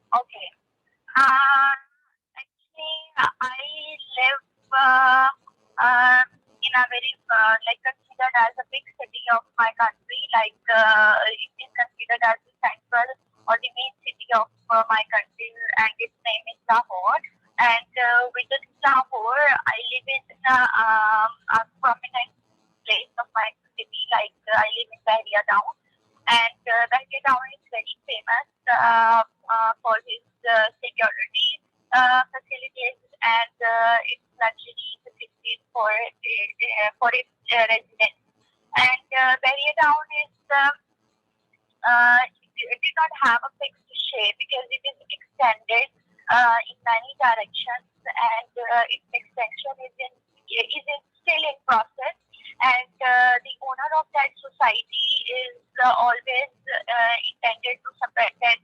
Okay. Actually, I live in a very like considered as a big city of my country. Like it is considered as the central or the main city of my country, and its name is Lahore. And within Lahore, I live in a prominent place of my city. Like I live in Bahria Town, and Bahria Town is very famous for his security facilities and its luxury facilities for its residents. And Bahria Town is it did not have a fixed shape because it is extended in many directions, and its extension still in process. And the owner of that society is always intended to spread that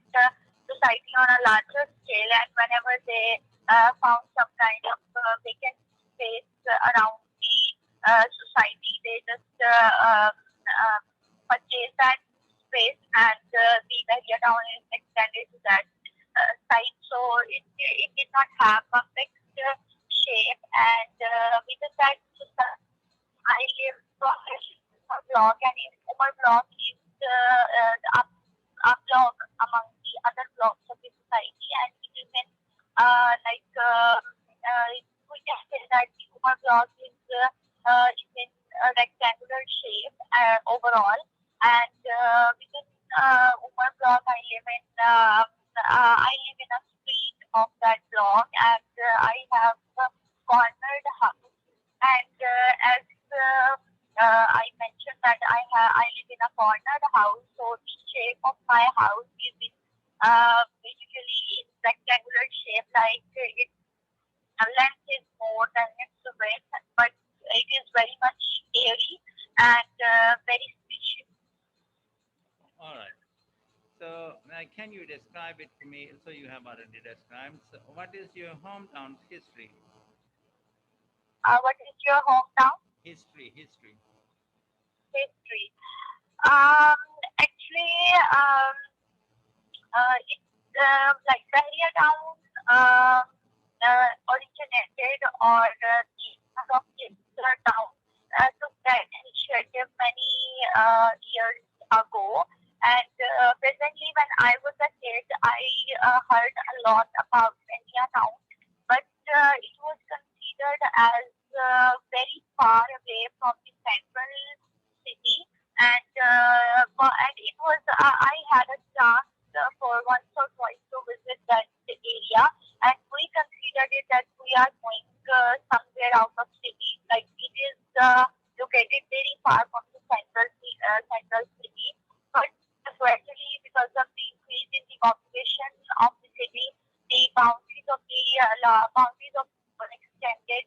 society on a larger scale. And whenever they found some kind of vacant space around the society, they just purchase that space, and the area down is extended to that site. So it did not have a fixed shape, and within that system, I live from a block, and in Umar block is the up block among the other blocks of the society, and it is in like we can say that the Umar block is in a rectangular shape overall, and within Umar block, I live in a street of that block, and I have cornered house. And as I mentioned that I live in a cornered house, so the shape of my house is basically in rectangular shape, like its length is more than its width, but it is very much airy and very spacious. All right. So, can you describe it to me? So, you have already described. So, what is your hometown's history? What is your hometown History. history? Um, actually, it's like Bahria Town originated, or the owner of this town took that initiative many years ago. And presently, when I was a kid, I heard a lot about Bahria Town, but it was considered as very far away from the central city, and it was I had a chance for once or twice to visit that area, and we considered it that we are going somewhere out of city, like it is located very far from the central city, but gradually, because of the increase in the population of the city, the boundaries of were extended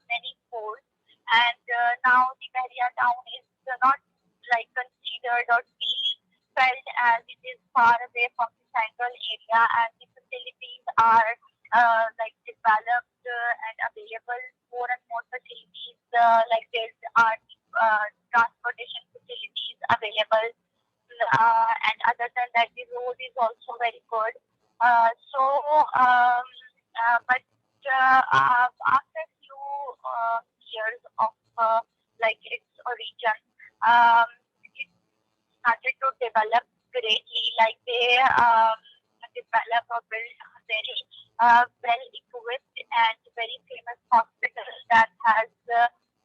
many folds, and now the Bahria town is not like considered or felt as it is far away from the central area, and the facilities are like developed and available. More and more facilities like there are transportation facilities available, and other than that, the road is also very good. But after few years of like its origin, it started to develop greatly. Like they develop or build a very well equipped and very famous hospital that has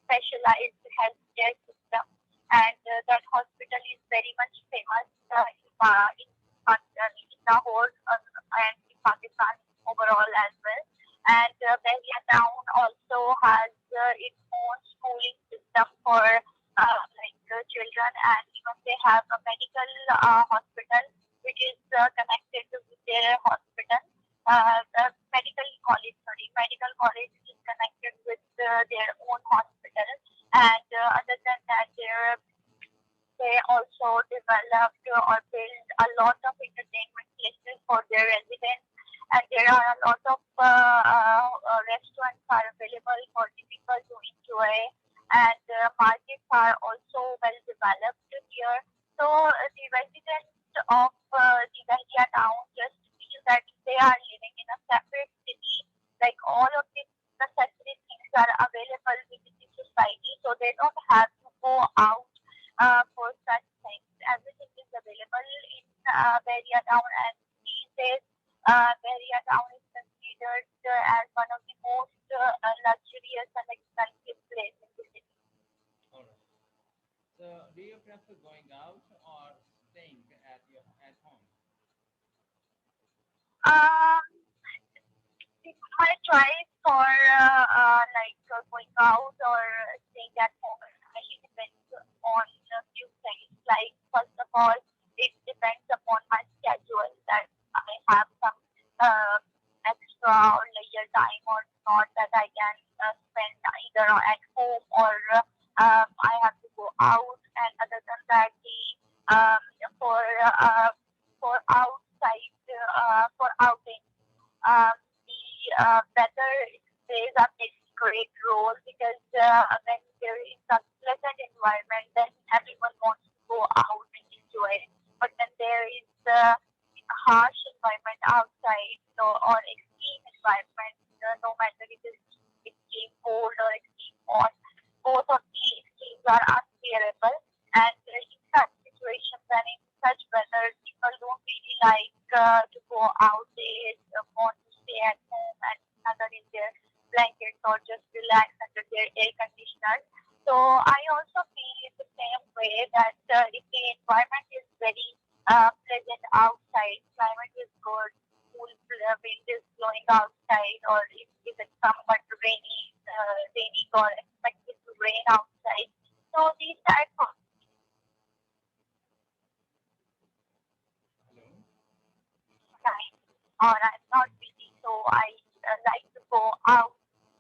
specialized healthcare system, and that hospital is very much famous in Lahore and in Pakistan overall as well. And Bahria town also has its own schooling system for children, and even they have a medical hospital which is connected with their hospital. The medical college is connected with their own hospital, and other than that, they also developed or built a lot of entertainment places for their residents, and there are a lot of restaurants are available for the people to enjoy, and markets are also well developed here. So the residents of the Bahia town just feel Bahria Town, and these days Bahria Town is considered as one of the most luxurious and expensive places in the city. All right. So, do you prefer going out or staying at home? Um, my choice for going out or staying at home highly depends on a few things. Like first of all, it depends upon my schedule that I have some uh, extra or leisure time or not that I can spend either at home or I have to go out. And other than that, the um, for uh, for outside for outing um, the weather plays a big great role because when there is a pleasant environment, then everyone wants to go out and enjoy it. But when there is a harsh environment outside, or extreme environment, no matter it is extreme cold or extreme hot, both of the extremes are unbearable. And in such situations and in such weather, people don't really like to go out. They want to stay at home and snuggle in their blankets or just relax under their air conditioners. So I also feel the same way that if the environment is very pleasant outside, climate is good, cool wind is blowing outside, or if it's somewhat rainy or expected to rain outside. So these types of Hello. time or I'm not busy, so I like to go out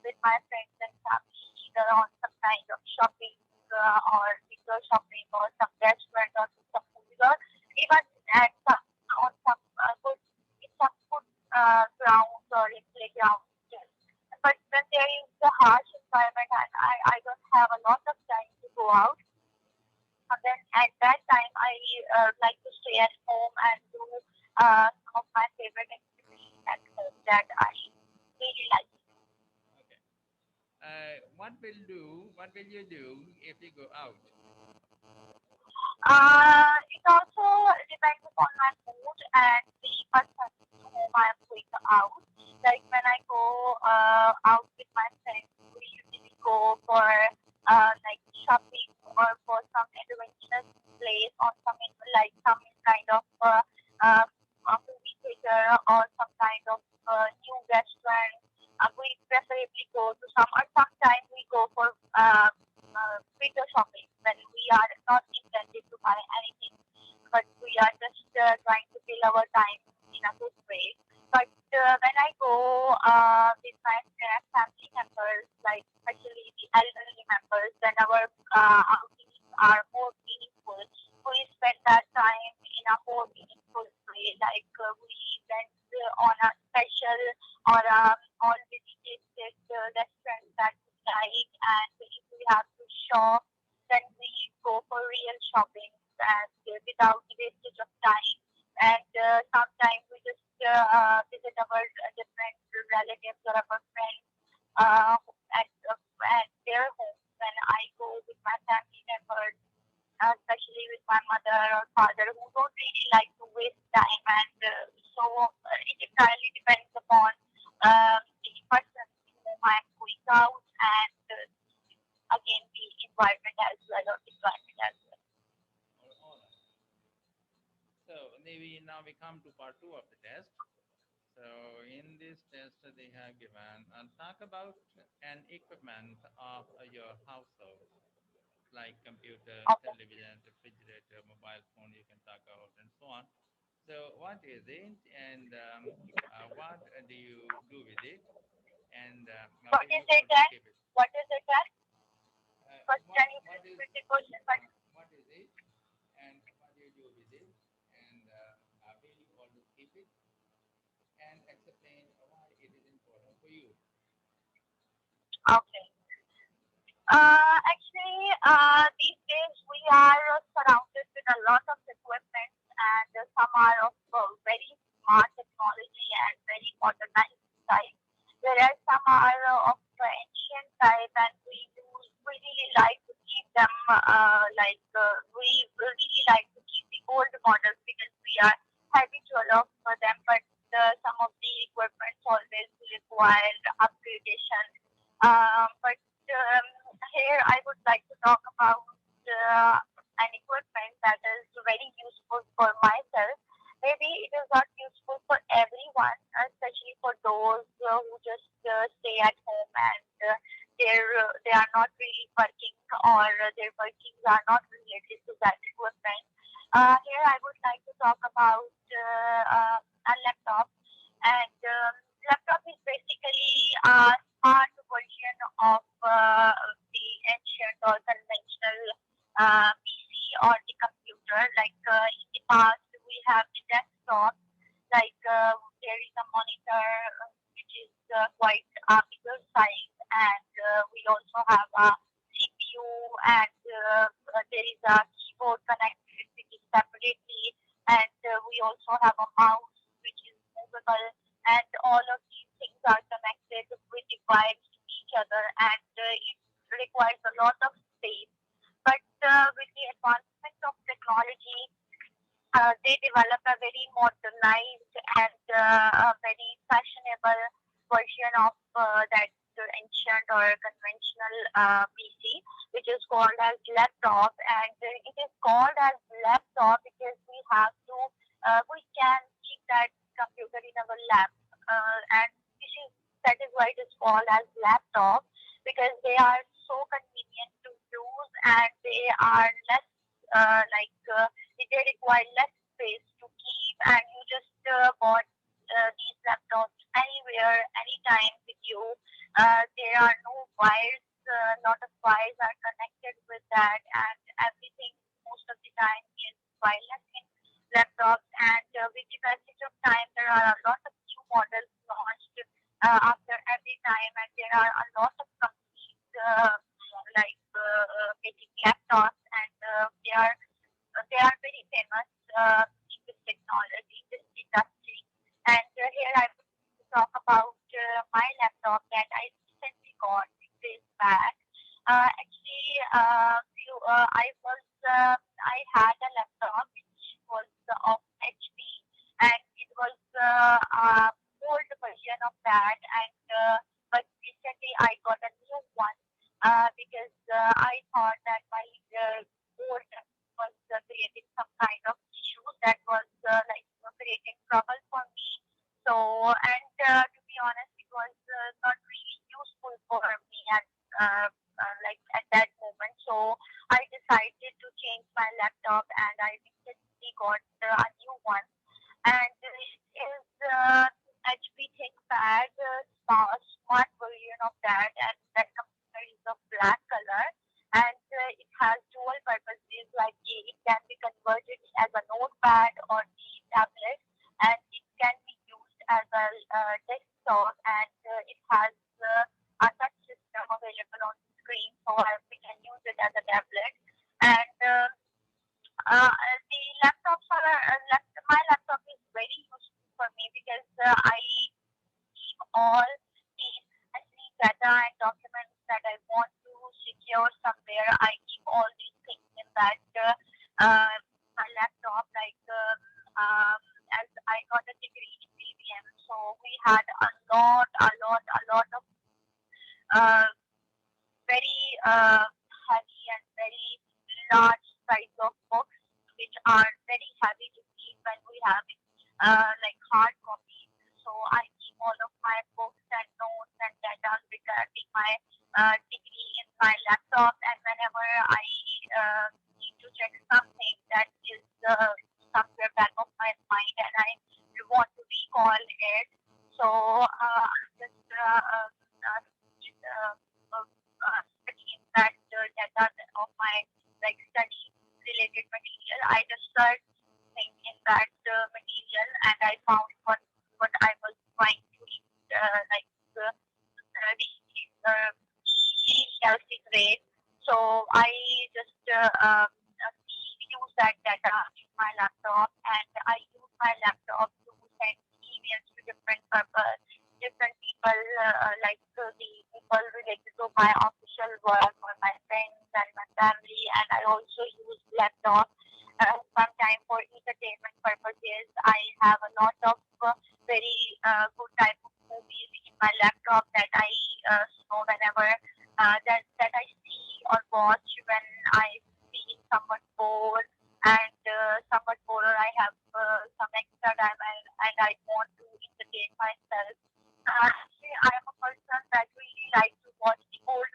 with my friends and family either on some kind of shopping or window shopping or some restaurant or some food or even at some on some good in some good grounds or in playgrounds. Yes. But when there is a harsh environment and I don't have a lot of time to go out, and then at that time, I like to stay at home and do some of my favorite activities at home that I really like. Okay. What will you do if you go out? It also depends upon my mood and the person to whom I am going out. Like when I go out with my friends, we usually go for like shopping or for some adventurous place or some kind of a movie theater or some kind of new restaurant. We preferably go to some, or sometimes we go for window shopping when we are not intended to buy anything, but we are just trying to fill our time in a good way. But when I go with my family members, like especially the elderly members, then our outings are more meaningful. We spend that time in a more meaningful way, like we went on a special or already tasted restaurant that we like, and if we have to shop, then we go for real shopping and without the wastage of time. And sometimes we just visit our different relatives or our friends at their homes. When I go with my family members, especially with my mother or father, who don't really like to waste time, and so it entirely depends upon the person to whom I'm going out and again the environment as well or the climate as well. All right. So maybe now we come to part two of the test. So in this test, they have given talk about an equipment of your household, like computer, Okay. television, refrigerator, mobile phone. You can talk about and so on. So what is it, and what do you do with it, and What where is you it always then? keep it? What is it then? First, can you What please is repeat the question? what is it, and what do you do with it, and where you always keep it, and explain why it is important for you. Okay. These days we are surrounded with a lot of equipment, and some are of very smart technology and very modernized type, whereas some are of ancient type, and we really like to keep them we really like to keep the old models because we are heavy them, but some of the equipments always require upgradation. But here I would like to talk about an equipment that is very useful for myself. Maybe it is not useful for everyone, especially for those who just stay at home and they are not really working, or their workings are not related to that equipment. Here I would like to talk about a laptop, and laptop is basically a smart version of the ancient or conventional PC or the computer. Like in the past, we have the desktop, like there is a monitor which is quite bigger size, and we also have a CPU, and there is a keyboard connected which is separately, and we also have a mouse which is movable, and all of these things are connected with the wires to each other, and it requires a lot of space. But with the advancement of technology, they develop a very modernized and a very fashionable version of that ancient or conventional PC, which is called as laptop. And it is called as laptop because we can keep that computer in our lap, and that is why it is called as laptop, because they are so convenient to use, and they are less they require less space to keep, and you just bought these laptops anywhere, anytime with you. There are no wires, lot of wires are connected with that, and everything most of the time is wireless in laptops. And with the passage of time, there are a lot of new models launched after every time, and there are a lot of companies making laptops, and they are very famous in this technology, in this industry. And here I would talk about my laptop that I recently got 6 days back. Actually, I had a laptop which was of HP, and it was old version of that. And but recently I got a new one because I thought that my old was creating some kind of issues that was creating trouble for me. So, and to be honest, it was not really useful for me at that moment. So I decided to change my laptop, and I recently got a new one, and it is HP ThinkPad smart version of that, and that computer is of black color, and it has dual purposes, like it can be converted as a notepad or the tablet, and it can be used as a desktop, and it has a touch system available on the screen, so we can use it as a tablet. And the laptops are my laptop is very useful for me because I keep all the necessary data and documents that I want to secure somewhere. I keep all these things in that my laptop. As I got a degree in BBM, so we had a lot of uh, very heavy and very large size of books, which are very heavy to keep when we have it, hard copies. So I keep all of my books and notes and data regarding my degree in my laptop, and whenever I need to check something that is somewhere back of my mind and I want to recall it, so just studying that data of my study related material. I just searched thing in that material, and I found what I was trying to recalcitrate. So I just use that data in my laptop, and I use my laptop to send emails to different purpose, different people, the people related to my official work or my friends and my family. And I also use laptop sometimes for entertainment purposes. I have a lot of very good type of movies in my laptop that I saw whenever that I see or watch when I feel somewhat bored somewhat bored or I have some extra time and I want to entertain myself. Actually, I am a person that really like to watch the old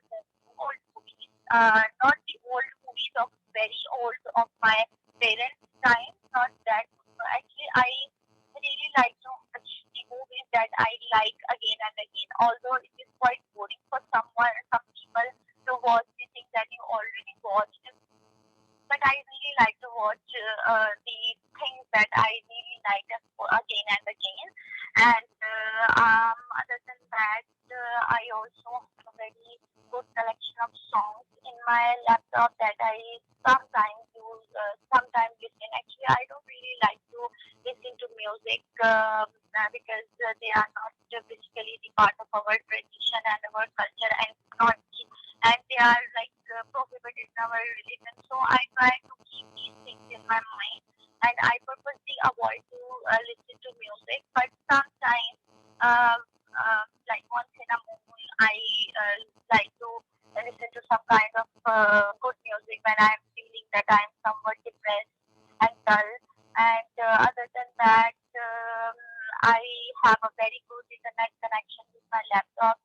movies, not the old movies of very old of my parents' time, not that. Actually, I really like to watch the movies that I like again and again. Although it is quite boring for some people to watch the things that you already watched, but I really like to watch the things that I really like again and again. And other than that, I also have a very good collection of songs in my laptop that I sometimes listen. Actually, I don't really like to listen to music because they are not basically the part of our tradition and our culture and not and they are like prohibited in our religion. So I try to keep these things in my mind, and I purposely avoid to listen to music. But sometimes, like once in a moon, I like to listen to some kind of good music when I'm feeling that I'm somewhat depressed and dull. And other than that, I have a very good internet connection with my laptop.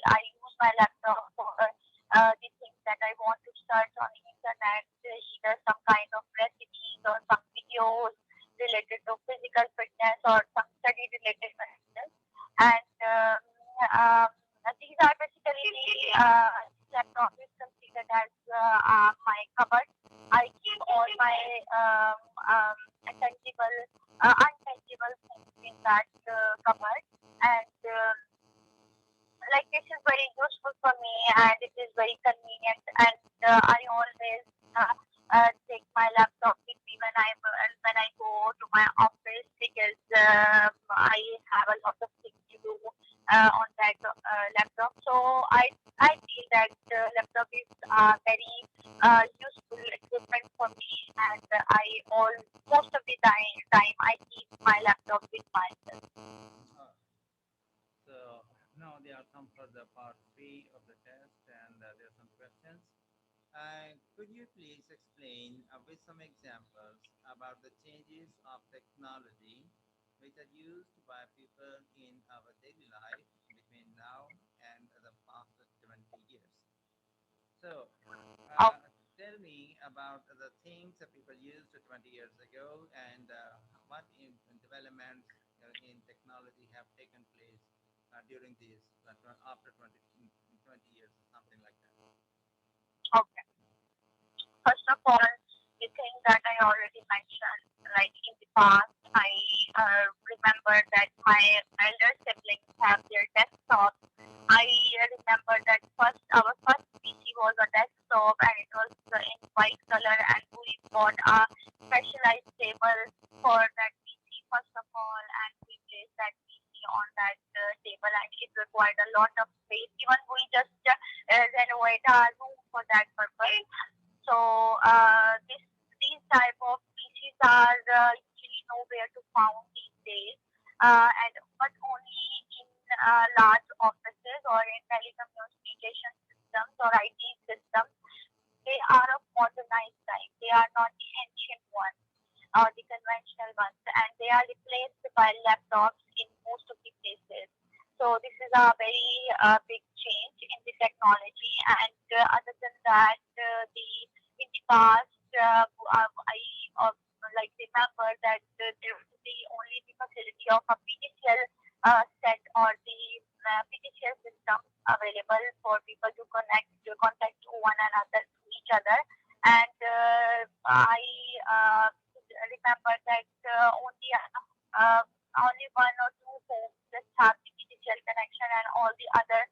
I use my laptop for the things that I want to search on the internet, either some kind of recipes or some videos related to physical fitness or some study related fitness. And these are basically this laptop is considered as my cupboard. I keep all my untangible things in that cupboard, and like this is very useful for me and it is very convenient, and I always take my laptop with me when I go to my office because I have a lot of things to do on that laptop. So I feel that laptop is very useful equipment for me, and I all most of the time I keep my laptop with myself. Uh, so now they are come for the part three of the test, and there are some questions. Could you please explain with some examples about the changes of technology which are used by people in our daily life between now and the past 20 years? So, Oh, tell me about the things that people used 20 years ago and what developments in technology have taken place during these after 20 years or something like that. okay. First of all, the thing that I already mentioned, like in the past, I remember that my elder siblings have their desktops. I remember that our first PC was a desktop and it was in white color, and we bought a specialized table for that PC first of all, and we placed that PC on that table, and it required a lot of space. Even we just renovate our room for that purpose. So these type of PCs are usually nowhere to found these days, and but only in large offices or in telecommunication systems or IT systems. They are of modernized type. They are not the ancient ones or the conventional ones, and they are replaced by laptops in most of the places. So this is a very big change in the technology. And other than that, the in the past, I uh, like remember that there was only the facility of a PTCL set or the PTCL system available for people to contact one another to each other. And I remember that only one or two homes just have the PTCL connection, and all the other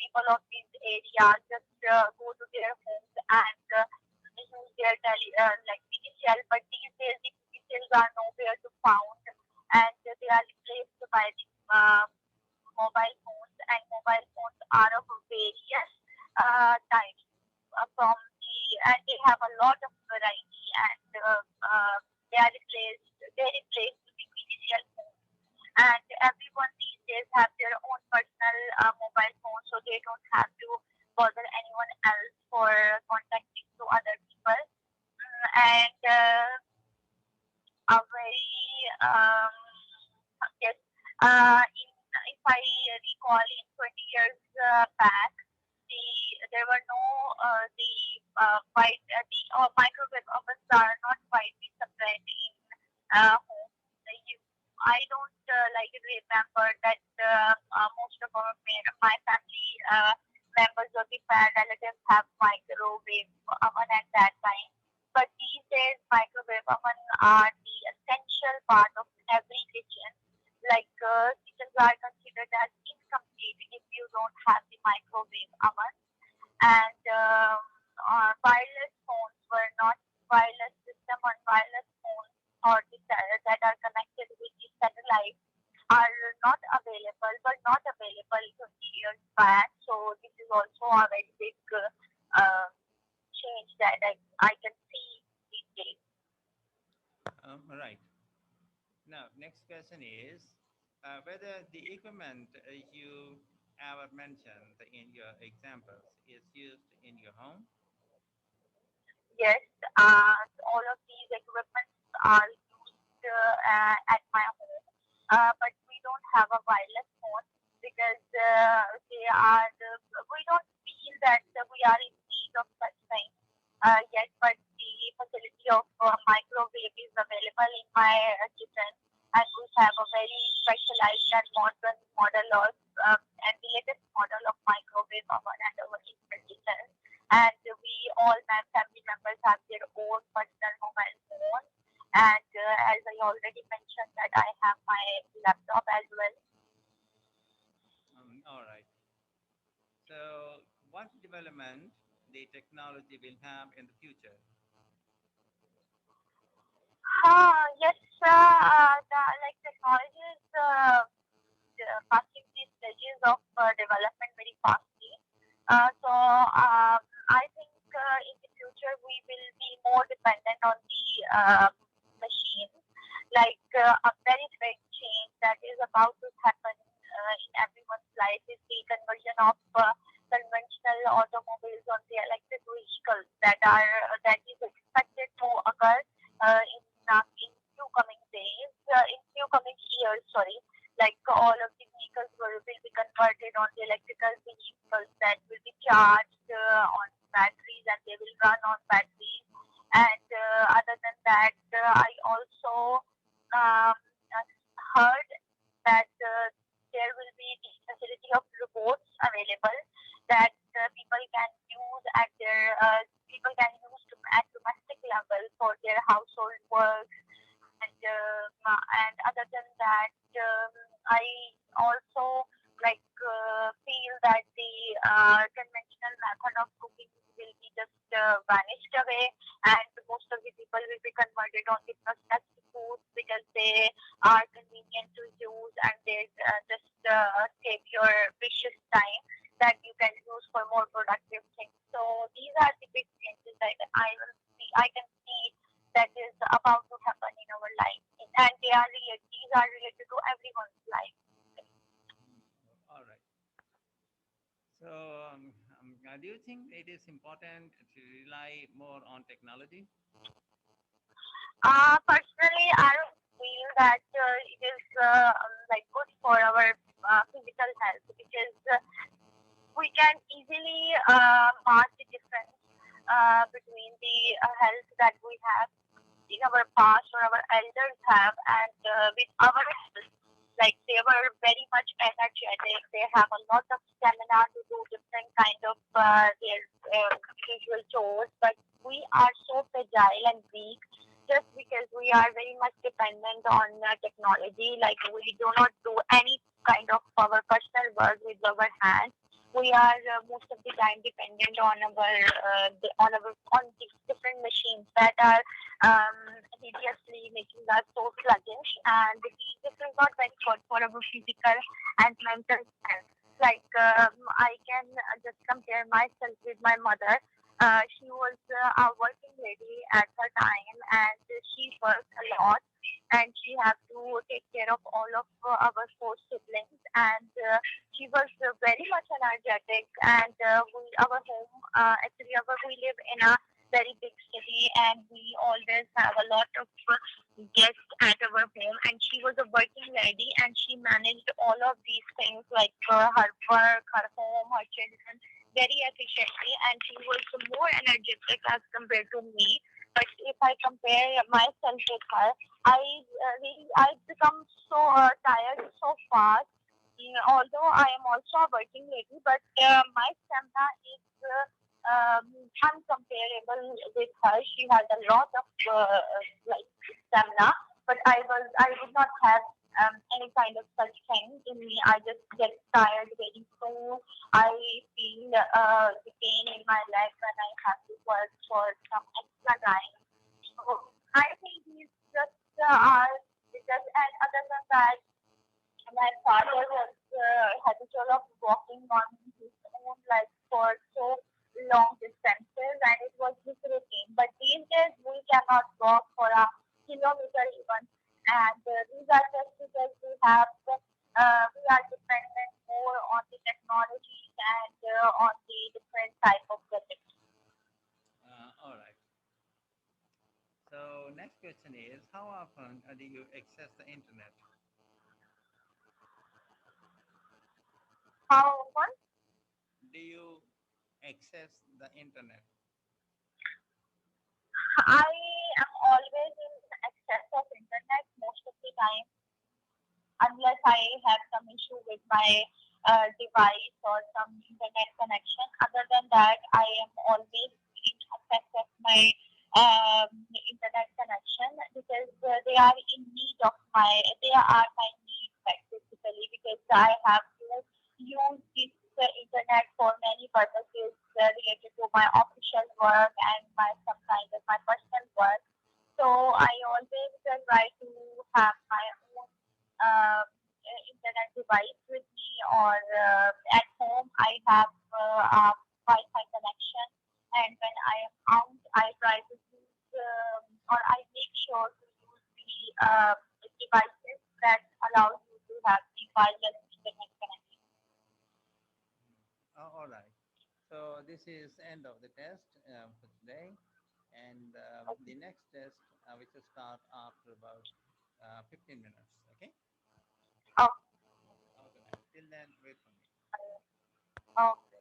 people of these areas just go to their homes and use their like PTCL. But these days the PTCLs are nowhere to found, and they are replaced by the mobile phones, and mobile phones are of various types from the and they have a lot of variety, and they replaced the PTCL phones. And If I recall, in 20 years back, there were no microwave ovens are not widely spread in homes. I don't remember that most of my family members or the relatives have microwave oven at that time. But these days, microwave oven are the essential part of every kitchen. Kitchens are considered as incomplete if you don't have the microwave oven. And wireless phones were not wireless system or wireless phones or that are connected with the satellite are not available, were not available 20 years back. So this is also a very big change that I can see these days. Right. Now, next question is whether the equipment you ever mentioned in your examples is used in your home. Yes, all of these equipments are used at my home, but we don't have a wireless phone because we don't feel that we are in need of such thing yet, but the facility of microwave is available in my kitchen, and we have a very specialized and modern model of and the latest model of microwave oven and our kitchen. And we all my family members have their own personal mobile phone. And as I already mentioned, that I have my laptop as well. All right. So, what development the technology will have in the future? Yes, technology is passing these stages of development very fastly. I think in the future we will be more dependent on the machines. A very big change that is about to happen in everyone's life is the conversion of conventional automobiles on the electric vehicles that is expected to occur in few coming days, in few coming years. Sorry, all of the vehicles will be converted on the electrical vehicles that will be charged on batteries and they will run on batteries. And other than that, I also heard that there will be the facility of robots available that people can use at domestic level for their household work. And other than that, I also feel that the conventional method of cooking will be just vanished away, and most of the people will be converted on the processed foods because they are convenient to use and they just save your precious time that you can use for more productive things. So these are the big changes that I can see that is about to happen in our life, and these are related to everyone's life. All right. So, do you think it is important to rely more on technology? Personally, I don't feel that it is good for our physical health because we can easily mark the difference between the health that we have in our past or our elders have and with our health. They were very much energetic. They have a lot of stamina to do different kind of their usual chores. But we are so fragile and weak just because we are very much dependent on technology. We do not do any kind of our personal work with our hands. We are most of the time dependent on on these different machines that are um, hideously making us so sluggish, and this is not very good for our physical and mental health. I can just compare myself with my mother. She was a working lady at her time, and she worked a lot, and she had to take care of all of our four siblings, and she was very much energetic. And our home, actually, we live in a very big city, and we always have a lot of guests at our home. And she was a working lady, and she managed all of these things like her work, her home, her children very efficiently, and she was more energetic as compared to me. But if I compare myself with her, I become so tired so fast. Although I am also a working lady, but my stamina is uncomparable with her. She had a lot of like stamina, but I would not have any kind of such thing in me. I just get tired very soon. I feel the pain in my leg when I have to work for some extra time. So I think he's just because, and other than that, my father was habitual of walking on his own like for so long distances, and it was his routine. But these days we cannot walk for a kilometer even, and these are just because we are dependent more on the technology and on the different type of gadgets. All right. So next question is, how often do you access the internet? How often Do you access the internet? I am always in excess of internet most of the time unless I have some issue with my device or some internet connection. Other than that, I am always in effect of my internet connection because they are my need basically because I have to use this internet for many purposes related to my official work and my some kind of my personal work. So I always try to have my own internet device with me, or at home I have a Wi-Fi connection. And when I am out, I try to use or I make sure to use the devices that allows you to have the wireless internet connection. Oh, all right. So this is end of the test for today, and the next test which will start after about 15 minutes. Okay. Okay. Okay, ma'am. Till then, wait for me. Okay.